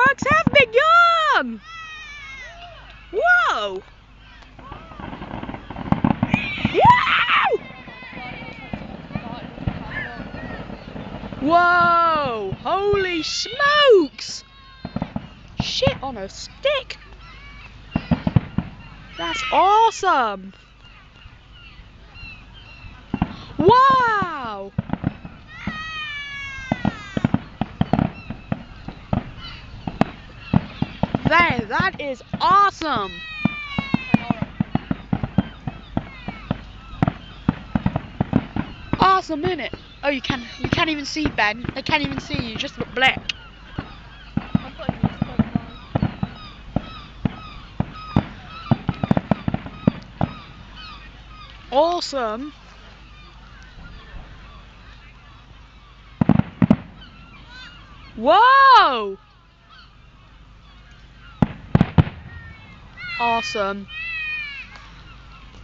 fireworks have begun! Whoa! Whoa! Whoa! Holy smokes! Shit on a stick! That's awesome! Wow! That is awesome! Awesome, innit? Oh, you can't even see Ben. They can't even see you. Just look black. Awesome. Whoa! Awesome.